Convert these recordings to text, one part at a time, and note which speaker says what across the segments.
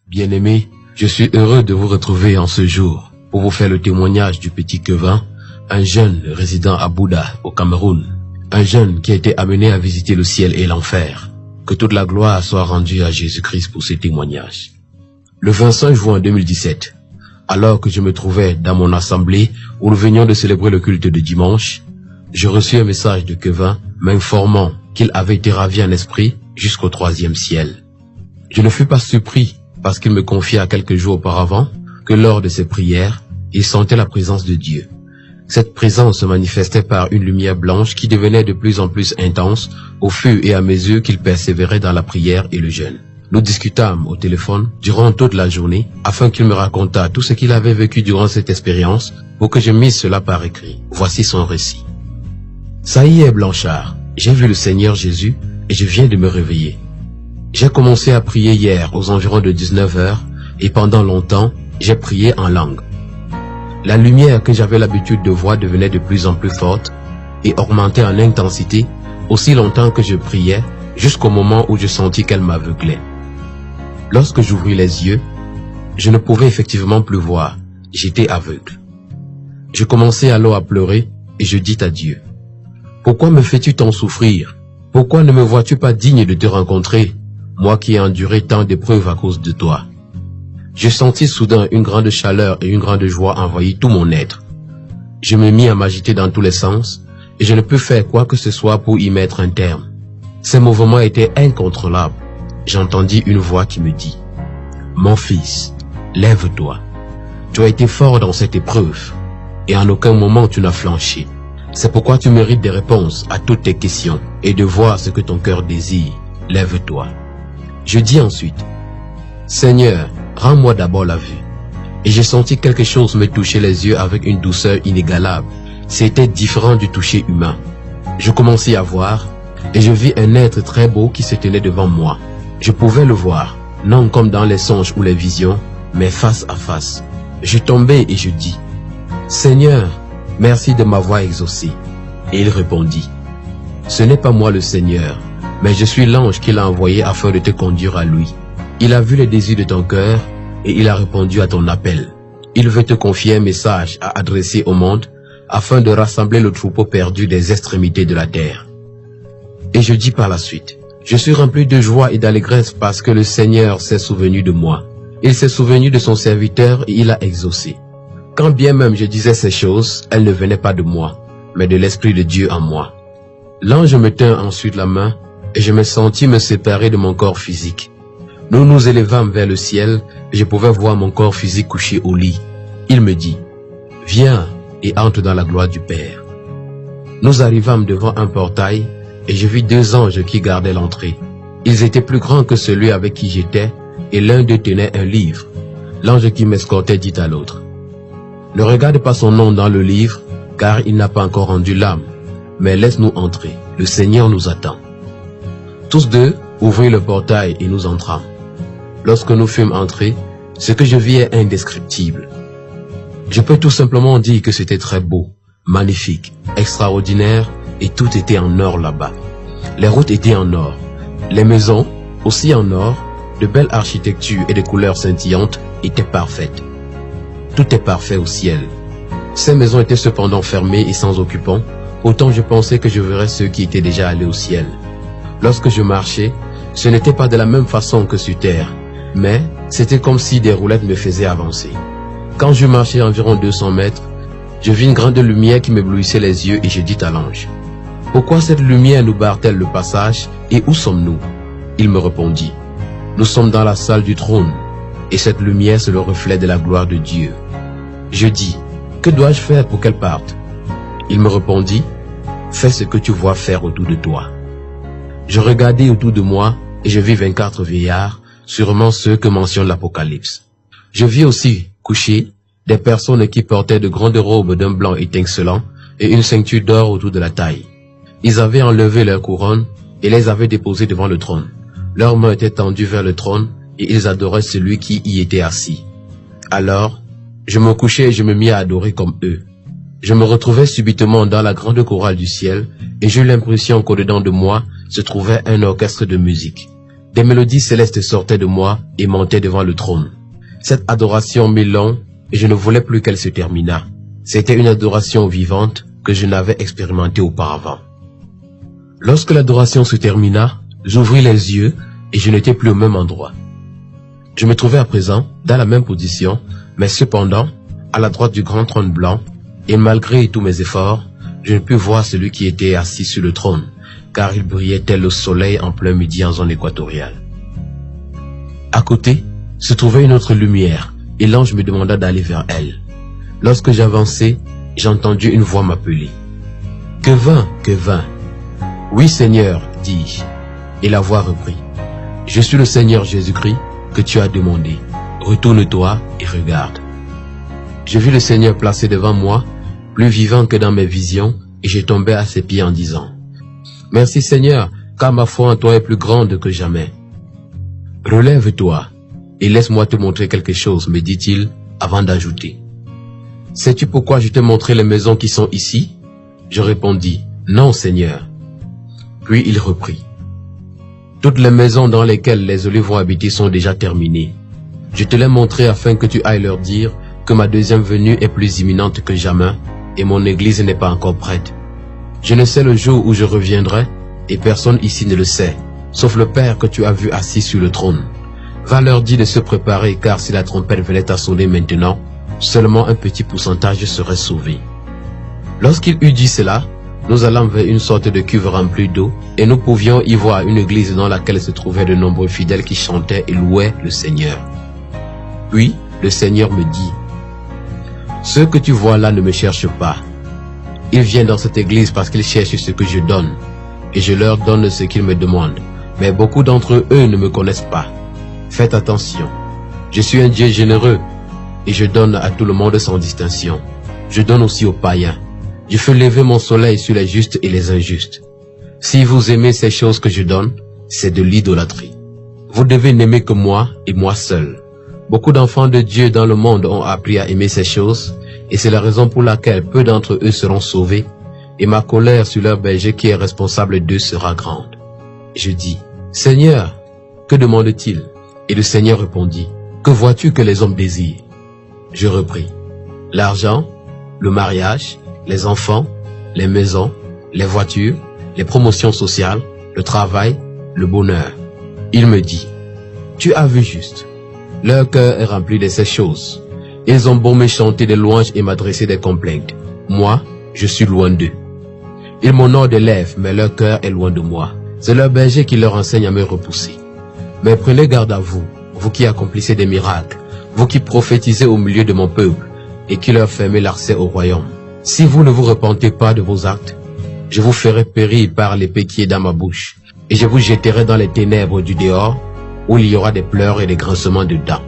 Speaker 1: Bien-aimés, je suis heureux de vous retrouver en ce jour pour vous faire le témoignage du petit Kevin, un jeune résidant à Bouddha, au Cameroun. Un jeune qui a été amené à visiter le ciel et l'enfer. Que toute la gloire soit rendue à Jésus-Christ pour ce témoignage. Le 25 juin 2017, alors que je me trouvais dans mon assemblée où nous venions de célébrer le culte de dimanche, je reçus un message de Kevin m'informant qu'il avait été ravi en esprit jusqu'au 3e ciel. Je ne fus pas surpris parce qu'il me confia quelques jours auparavant que lors de ses prières, il sentait la présence de Dieu. Cette présence se manifestait par une lumière blanche qui devenait de plus en plus intense au fur et à mesure qu'il persévérait dans la prière et le jeûne. Nous discutâmes au téléphone durant toute la journée afin qu'il me racontât tout ce qu'il avait vécu durant cette expérience pour que je misse cela par écrit. Voici son récit. Ça y est, Blanchard, j'ai vu le Seigneur Jésus et je viens de me réveiller. J'ai commencé à prier hier aux environs de 19 h et pendant longtemps, j'ai prié en langue. La lumière que j'avais l'habitude de voir devenait de plus en plus forte et augmentait en intensité aussi longtemps que je priais jusqu'au moment où je sentis qu'elle m'aveuglait. Lorsque j'ouvris les yeux, je ne pouvais effectivement plus voir, j'étais aveugle. Je commençai alors à pleurer et je dis à Dieu, « Pourquoi me fais-tu tant souffrir? Pourquoi ne me vois-tu pas digne de te rencontrer, moi qui ai enduré tant d'épreuves à cause de toi ?» Je sentis soudain une grande chaleur et une grande joie envahir tout mon être. Je me mis à m'agiter dans tous les sens et je ne pus faire quoi que ce soit pour y mettre un terme. Ces mouvements étaient incontrôlables. J'entendis une voix qui me dit « Mon fils, lève-toi. Tu as été fort dans cette épreuve et en aucun moment tu n'as flanché. C'est pourquoi tu mérites des réponses à toutes tes questions et de voir ce que ton cœur désire. Lève-toi. » Je dis ensuite « Seigneur, rends-moi d'abord la vue. » Et j'ai senti quelque chose me toucher les yeux avec une douceur inégalable. C'était différent du toucher humain. Je commençai à voir et je vis un être très beau qui se tenait devant moi. Je pouvais le voir, non comme dans les songes ou les visions, mais face à face. Je tombai et je dis « Seigneur, merci de m'avoir exaucé. » Et il répondit « Ce n'est pas moi le Seigneur, mais je suis l'ange qu'il a envoyé afin de te conduire à lui. Il a vu les désirs de ton cœur et il a répondu à ton appel. Il veut te confier un message à adresser au monde afin de rassembler le troupeau perdu des extrémités de la terre. » Et je dis par la suite, je suis rempli de joie et d'allégresse parce que le Seigneur s'est souvenu de moi. Il s'est souvenu de son serviteur et il a exaucé. Quand bien même je disais ces choses, elles ne venaient pas de moi, mais de l'Esprit de Dieu en moi. L'ange me tint ensuite la main et je me sentis me séparer de mon corps physique. Nous nous élevâmes vers le ciel et je pouvais voir mon corps physique couché au lit. Il me dit, « Viens et entre dans la gloire du Père. » Nous arrivâmes devant un portail et je vis 2 anges qui gardaient l'entrée. Ils étaient plus grands que celui avec qui j'étais et l'un d'eux tenait un livre. L'ange qui m'escortait dit à l'autre, « Ne regarde pas son nom dans le livre, car il n'a pas encore rendu l'âme, mais laisse-nous entrer, le Seigneur nous attend. » Tous deux ouvrirent le portail et nous entrâmes. Lorsque nous fûmes entrés, ce que je vis est indescriptible. Je peux tout simplement dire que c'était très beau, magnifique, extraordinaire et tout était en or là-bas. Les routes étaient en or, les maisons, aussi en or, de belles architectures et de couleurs scintillantes étaient parfaites. Tout est parfait au ciel. Ces maisons étaient cependant fermées et sans occupants, autant je pensais que je verrais ceux qui étaient déjà allés au ciel. Lorsque je marchais, ce n'était pas de la même façon que sur terre, mais c'était comme si des roulettes me faisaient avancer. Quand je marchais environ 200 mètres, je vis une grande lumière qui m'éblouissait les yeux et je dis à l'ange, « Pourquoi cette lumière nous barre-t-elle le passage et où sommes-nous » Il me répondit, « Nous sommes dans la salle du trône et cette lumière c'est le reflet de la gloire de Dieu. » Je dis, « Que dois-je faire pour qu'elle parte ?» Il me répondit, « Fais ce que tu vois faire autour de toi. » Je regardai autour de moi et je vis 24 vieillards, sûrement ceux que mentionne l'Apocalypse. Je vis aussi, couchés, des personnes qui portaient de grandes robes d'un blanc étincelant et une ceinture d'or autour de la taille. Ils avaient enlevé leurs couronnes et les avaient déposées devant le trône. Leurs mains étaient tendues vers le trône et ils adoraient celui qui y était assis. Alors, je me couchai et je me mis à adorer comme eux. Je me retrouvais subitement dans la grande chorale du ciel et j'eus l'impression qu'au-dedans de moi se trouvait un orchestre de musique. Des mélodies célestes sortaient de moi et montaient devant le trône. Cette adoration m'est longue et je ne voulais plus qu'elle se terminât. C'était une adoration vivante que je n'avais expérimentée auparavant. Lorsque l'adoration se termina, j'ouvris les yeux et je n'étais plus au même endroit. Je me trouvais à présent dans la même position, mais cependant, à la droite du grand trône blanc, et malgré tous mes efforts, je ne pus voir celui qui était assis sur le trône, car il brillait tel le soleil en plein midi en zone équatoriale. À côté, se trouvait une autre lumière, et l'ange me demanda d'aller vers elle. Lorsque j'avançai, j'entendis une voix m'appeler. « Kevin, Kevin !»« Oui, Seigneur, dis-je. » Et la voix reprit. « Je suis le Seigneur Jésus-Christ que tu as demandé. Retourne-toi et regarde. » Je vis le Seigneur placé devant moi, plus vivant que dans mes visions, et je tombai à ses pieds en disant, « Merci Seigneur, car ma foi en toi est plus grande que jamais. Relève-toi et laisse-moi te montrer quelque chose, me dit-il, avant d'ajouter. Sais-tu pourquoi je t'ai montré les maisons qui sont ici? Je répondis, non Seigneur. Puis il reprit, toutes les maisons dans lesquelles les olives vont habiter sont déjà terminées. Je te l'ai montré afin que tu ailles leur dire que ma deuxième venue est plus imminente que jamais et mon église n'est pas encore prête. Je ne sais le jour où je reviendrai et personne ici ne le sait, sauf le Père que tu as vu assis sur le trône. Va leur dire de se préparer car si la trompette venait à sonner maintenant, seulement un petit pourcentage serait sauvé. Lorsqu'il eut dit cela, nous allâmes vers une sorte de cuve remplie d'eau et nous pouvions y voir une église dans laquelle se trouvaient de nombreux fidèles qui chantaient et louaient le Seigneur. Puis le Seigneur me dit, « Ceux que tu vois là ne me cherchent pas. Ils viennent dans cette église parce qu'ils cherchent ce que je donne, et je leur donne ce qu'ils me demandent. Mais beaucoup d'entre eux ne me connaissent pas. Faites attention. Je suis un Dieu généreux, et je donne à tout le monde sans distinction. Je donne aussi aux païens. Je fais lever mon soleil sur les justes et les injustes. Si vous aimez ces choses que je donne, c'est de l'idolâtrie. Vous devez n'aimer que moi et moi seul. Beaucoup d'enfants de Dieu dans le monde ont appris à aimer ces choses, et c'est la raison pour laquelle peu d'entre eux seront sauvés, et ma colère sur leur berger qui est responsable d'eux sera grande. Je dis, Seigneur, que demande-t-il? Et le Seigneur répondit, que vois-tu que les hommes désirent? Je repris, l'argent, le mariage, les enfants, les maisons, les voitures, les promotions sociales, le travail, le bonheur. Il me dit, tu as vu juste. Leur cœur est rempli de ces choses. Ils ont beau me chanter des louanges et m'adresser des complaintes. Moi, je suis loin d'eux. Ils m'honorent des lèvres, mais leur cœur est loin de moi. C'est leur berger qui leur enseigne à me repousser. Mais prenez garde à vous, vous qui accomplissez des miracles, vous qui prophétisez au milieu de mon peuple, et qui leur fermez l'accès au royaume. Si vous ne vous repentez pas de vos actes, je vous ferai périr par l'épée qui est dans ma bouche, et je vous jetterai dans les ténèbres du dehors, où il y aura des pleurs et des grincements de dents.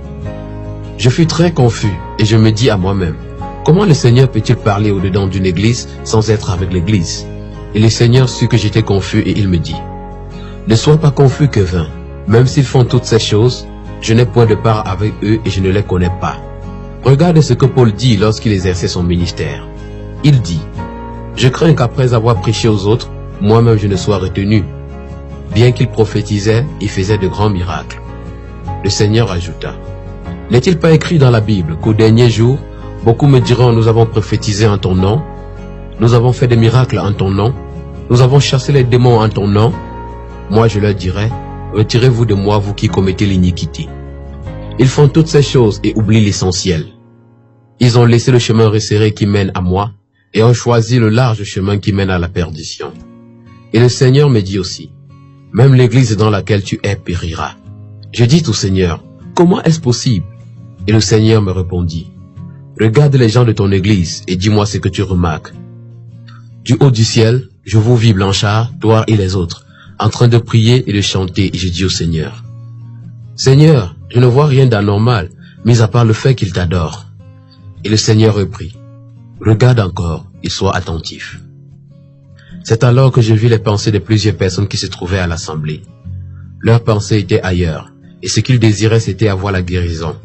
Speaker 1: Je fus très confus, et je me dis à moi-même, comment le Seigneur peut-il parler au-dedans d'une église sans être avec l'église? Et le Seigneur sut que j'étais confus et il me dit, ne sois pas confus, Kevin. Même s'ils font toutes ces choses, je n'ai point de part avec eux et je ne les connais pas. Regarde ce que Paul dit lorsqu'il exerçait son ministère. Il dit, je crains qu'après avoir prêché aux autres, moi-même je ne sois retenu. Bien qu'il prophétisait, il faisait de grands miracles. Le Seigneur ajouta, n'est-il pas écrit dans la Bible qu'au dernier jour, beaucoup me diront, nous avons prophétisé en ton nom, nous avons fait des miracles en ton nom, nous avons chassé les démons en ton nom. Moi je leur dirai, retirez-vous de moi, vous qui commettez l'iniquité. Ils font toutes ces choses et oublient l'essentiel. Ils ont laissé le chemin resserré qui mène à moi et ont choisi le large chemin qui mène à la perdition. Et le Seigneur me dit aussi, même l'église dans laquelle tu es périra. Je dis au Seigneur, comment est-ce possible? Et le Seigneur me répondit, regarde les gens de ton église et dis-moi ce que tu remarques. Du haut du ciel, je vous vis Blanchard, toi et les autres, en train de prier et de chanter, et je dis au Seigneur, Seigneur, je ne vois rien d'anormal, mis à part le fait qu'il t'adore. Et le Seigneur reprit, regarde encore et sois attentif. C'est alors que je vis les pensées de plusieurs personnes qui se trouvaient à l'assemblée. Leurs pensées étaient ailleurs, et ce qu'ils désiraient c'était avoir la guérison,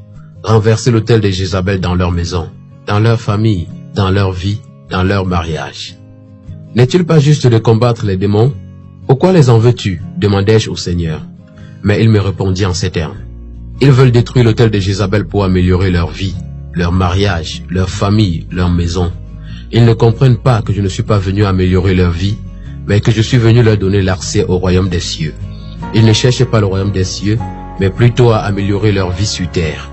Speaker 1: renverser l'autel de Jézabel dans leur maison, dans leur famille, dans leur vie, dans leur mariage. N'est-il pas juste de combattre les démons? Pourquoi les en veux-tu? Demandai-je au Seigneur. Mais il me répondit en ces termes. Ils veulent détruire l'autel de Jézabel pour améliorer leur vie, leur mariage, leur famille, leur maison. Ils ne comprennent pas que je ne suis pas venu améliorer leur vie, mais que je suis venu leur donner l'accès au royaume des cieux. Ils ne cherchent pas le royaume des cieux, mais plutôt à améliorer leur vie sur terre.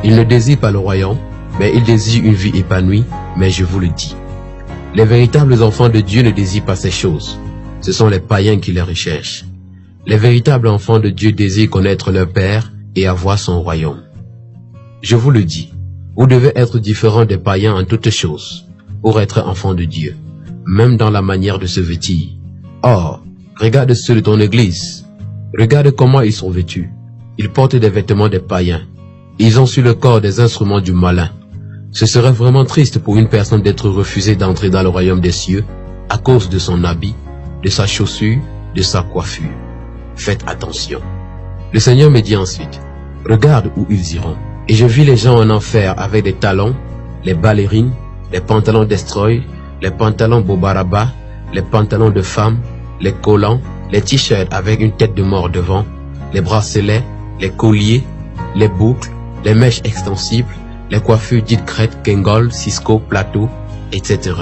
Speaker 1: Ils ne désirent pas le royaume, mais ils désirent une vie épanouie, mais je vous le dis. Les véritables enfants de Dieu ne désirent pas ces choses. Ce sont les païens qui les recherchent. Les véritables enfants de Dieu désirent connaître leur Père et avoir son royaume. Je vous le dis, vous devez être différents des païens en toutes choses, pour être enfants de Dieu, même dans la manière de se vêtir. Or, regarde ceux de ton église. Regarde comment ils sont vêtus. Ils portent des vêtements des païens. Ils ont sur le corps des instruments du malin. Ce serait vraiment triste pour une personne d'être refusée d'entrer dans le royaume des cieux à cause de son habit, de sa chaussure, de sa coiffure. Faites attention. Le Seigneur me dit ensuite, regarde où ils iront. Et je vis les gens en enfer avec des talons, les ballerines, les pantalons destroy, les pantalons bobaraba, les pantalons de femmes, les collants, les t-shirts avec une tête de mort devant, les bracelets, les colliers, les boucles, les mèches extensibles, les coiffures dites crête, kengol, cisco, plateau, etc.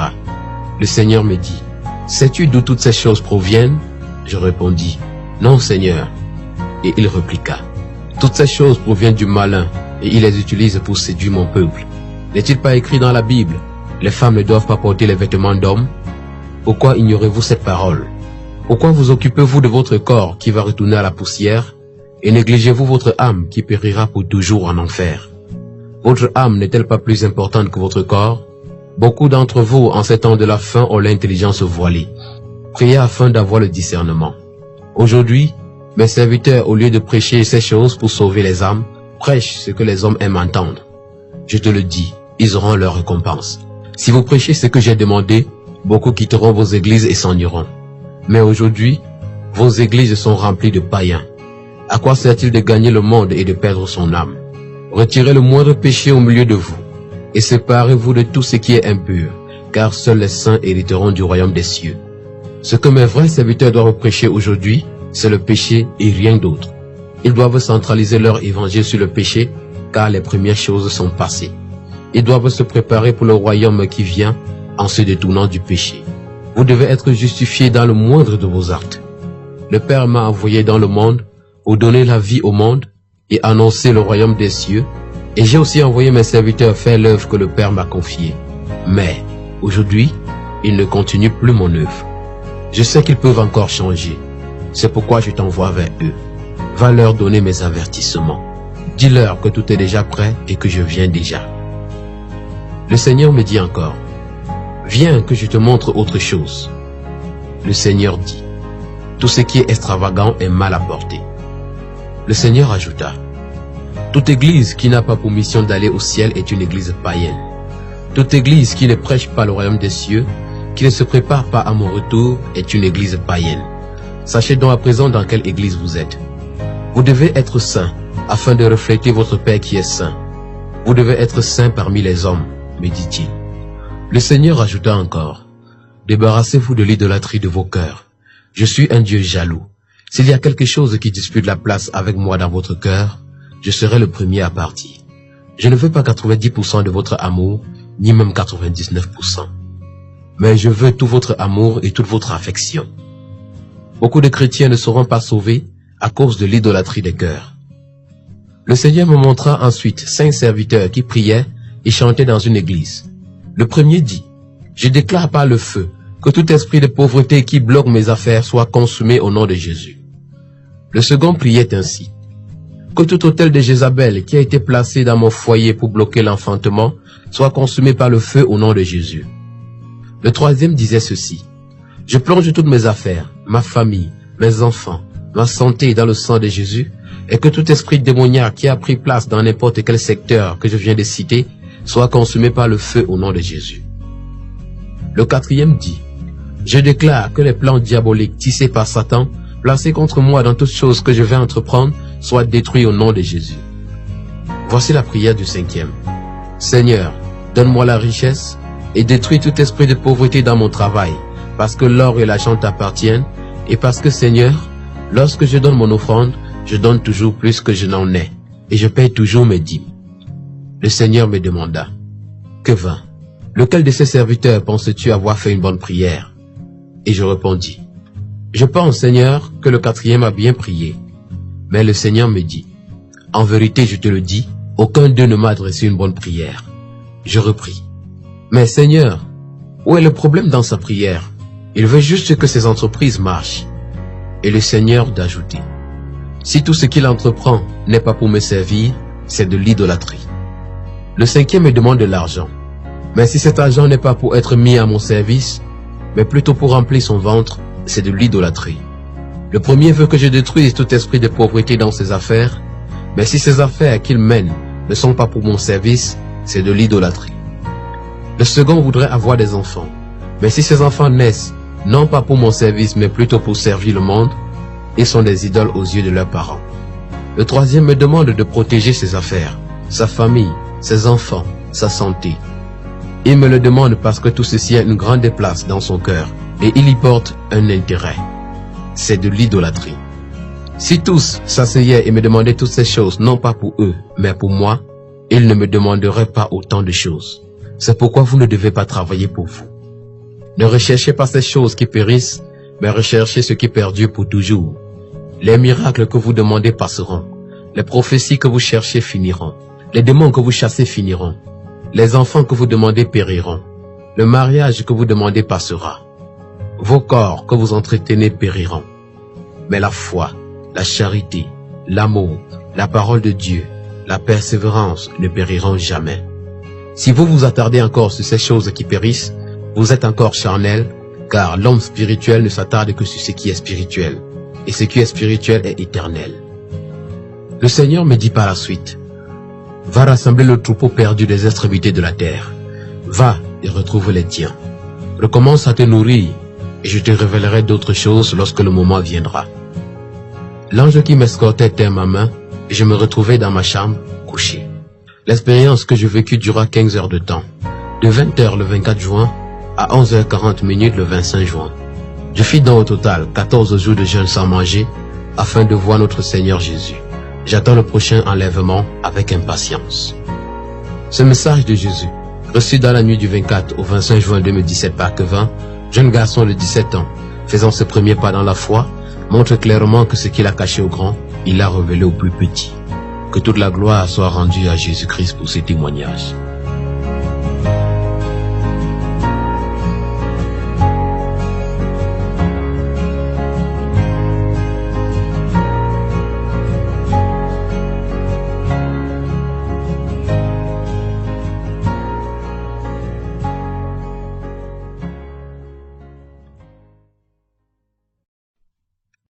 Speaker 1: Le Seigneur me dit, sais-tu d'où toutes ces choses proviennent? Je répondis, non Seigneur. Et il répliqua, toutes ces choses proviennent du malin, et il les utilise pour séduire mon peuple. N'est-il pas écrit dans la Bible, les femmes ne doivent pas porter les vêtements d'hommes? Pourquoi ignorez-vous cette parole? Pourquoi vous occupez-vous de votre corps qui va retourner à la poussière, et négligez-vous votre âme qui périra pour toujours en enfer? Votre âme n'est-elle pas plus importante que votre corps? Beaucoup d'entre vous, en ces temps de la fin, ont l'intelligence voilée. Priez afin d'avoir le discernement. Aujourd'hui, mes serviteurs, au lieu de prêcher ces choses pour sauver les âmes, prêchent ce que les hommes aiment entendre. Je te le dis, ils auront leur récompense. Si vous prêchez ce que j'ai demandé, beaucoup quitteront vos églises et s'en iront. Mais aujourd'hui, vos églises sont remplies de païens. À quoi sert-il de gagner le monde et de perdre son âme? Retirez le moindre péché au milieu de vous, et séparez-vous de tout ce qui est impur, car seuls les saints hériteront du royaume des cieux. Ce que mes vrais serviteurs doivent prêcher aujourd'hui, c'est le péché et rien d'autre. Ils doivent centraliser leur évangile sur le péché, car les premières choses sont passées. Ils doivent se préparer pour le royaume qui vient en se détournant du péché. Vous devez être justifiés dans le moindre de vos actes. Le Père m'a envoyé dans le monde pour donner la vie au monde et annoncer le royaume des cieux, et j'ai aussi envoyé mes serviteurs faire l'œuvre que le Père m'a confiée. Mais, aujourd'hui, ils ne continuent plus mon œuvre. Je sais qu'ils peuvent encore changer. C'est pourquoi je t'envoie vers eux. Va leur donner mes avertissements. Dis-leur que tout est déjà prêt et que je viens déjà. Le Seigneur me dit encore, viens que je te montre autre chose. Le Seigneur dit, tout ce qui est extravagant est mal à porter. Le Seigneur ajouta, toute église qui n'a pas pour mission d'aller au ciel est une église païenne. Toute église qui ne prêche pas le royaume des cieux, qui ne se prépare pas à mon retour, est une église païenne. Sachez donc à présent dans quelle église vous êtes. Vous devez être saints, afin de refléter votre Père qui est saint. Vous devez être saints parmi les hommes, me dit-il. Le Seigneur ajouta encore, débarrassez-vous de l'idolâtrie de vos cœurs. Je suis un Dieu jaloux. S'il y a quelque chose qui dispute la place avec moi dans votre cœur, je serai le premier à partir. Je ne veux pas 90% de votre amour, ni même 99%. Mais je veux tout votre amour et toute votre affection. Beaucoup de chrétiens ne seront pas sauvés à cause de l'idolâtrie des cœurs. Le Seigneur me montra ensuite 5 serviteurs qui priaient et chantaient dans une église. Le premier dit, je déclare par le feu que tout esprit de pauvreté qui bloque mes affaires soit consumé au nom de Jésus. Le second priait ainsi, que tout autel de Jézabel qui a été placé dans mon foyer pour bloquer l'enfantement soit consumé par le feu au nom de Jésus. Le troisième disait ceci, je plonge toutes mes affaires, ma famille, mes enfants, ma santé dans le sang de Jésus, et que tout esprit démoniaque qui a pris place dans n'importe quel secteur que je viens de citer soit consumé par le feu au nom de Jésus. Le quatrième dit, je déclare que les plans diaboliques tissés par Satan, placés contre moi dans toutes choses que je vais entreprendre, soient détruits au nom de Jésus. Voici la prière du cinquième. Seigneur, donne-moi la richesse et détruis tout esprit de pauvreté dans mon travail, parce que l'or et l'argent t'appartiennent, et parce que, Seigneur, lorsque je donne mon offrande, je donne toujours plus que je n'en ai, et je paye toujours mes dîmes. Le Seigneur me demanda, Kevin, lequel de ces serviteurs penses-tu avoir fait une bonne prière? Et je répondis, je pense, Seigneur, que le quatrième a bien prié. Mais le Seigneur me dit, en vérité, je te le dis, aucun d'eux ne m'a adressé une bonne prière. Je repris, mais Seigneur, où est le problème dans sa prière? Il veut juste que ses entreprises marchent. Et le Seigneur d'ajouter, si tout ce qu'il entreprend n'est pas pour me servir, c'est de l'idolâtrie. Le cinquième me demande de l'argent. Mais si cet argent n'est pas pour être mis à mon service, mais plutôt pour remplir son ventre, c'est de l'idolâtrie. Le premier veut que je détruise tout esprit de pauvreté dans ses affaires, mais si ces affaires qu'il mène ne sont pas pour mon service, c'est de l'idolâtrie. Le second voudrait avoir des enfants, mais si ces enfants naissent, non pas pour mon service, mais plutôt pour servir le monde, ils sont des idoles aux yeux de leurs parents. Le troisième me demande de protéger ses affaires, sa famille, ses enfants, sa santé. Il me le demande parce que tout ceci a une grande place dans son cœur et il y porte un intérêt. C'est de l'idolâtrie. Si tous s'asseyaient et me demandaient toutes ces choses, non pas pour eux, mais pour moi, ils ne me demanderaient pas autant de choses. C'est pourquoi vous ne devez pas travailler pour vous. Ne recherchez pas ces choses qui périssent, mais recherchez ce qui perdure pour toujours. Les miracles que vous demandez passeront. Les prophéties que vous cherchez finiront. Les démons que vous chassez finiront. Les enfants que vous demandez périront. Le mariage que vous demandez passera. Vos corps que vous entretenez périront. Mais la foi, la charité, l'amour, la parole de Dieu, la persévérance ne périront jamais. Si vous vous attardez encore sur ces choses qui périssent, vous êtes encore charnel, car l'homme spirituel ne s'attarde que sur ce qui est spirituel, et ce qui est spirituel est éternel. Le Seigneur me dit par la suite, va rassembler le troupeau perdu des extrémités de la terre. Va et retrouve les tiens. Recommence à te nourrir, et je te révélerai d'autres choses lorsque le moment viendra. L'ange qui m'escortait tint ma main, et je me retrouvai dans ma chambre, couché. L'expérience que je vécus dura 15 heures de temps, de 20h le 24 juin à 11h40 le 25 juin. Je fis donc au total 14 jours de jeûne sans manger, afin de voir notre Seigneur Jésus. J'attends le prochain enlèvement avec impatience. Ce message de Jésus, reçu dans la nuit du 24 au 25 juin 2017 par Kevin, jeune garçon de 17 ans, faisant ses premiers pas dans la foi, montre clairement que ce qu'il a caché au grand, il l'a révélé au plus petit. Que toute la gloire soit rendue à Jésus-Christ pour ces témoignages.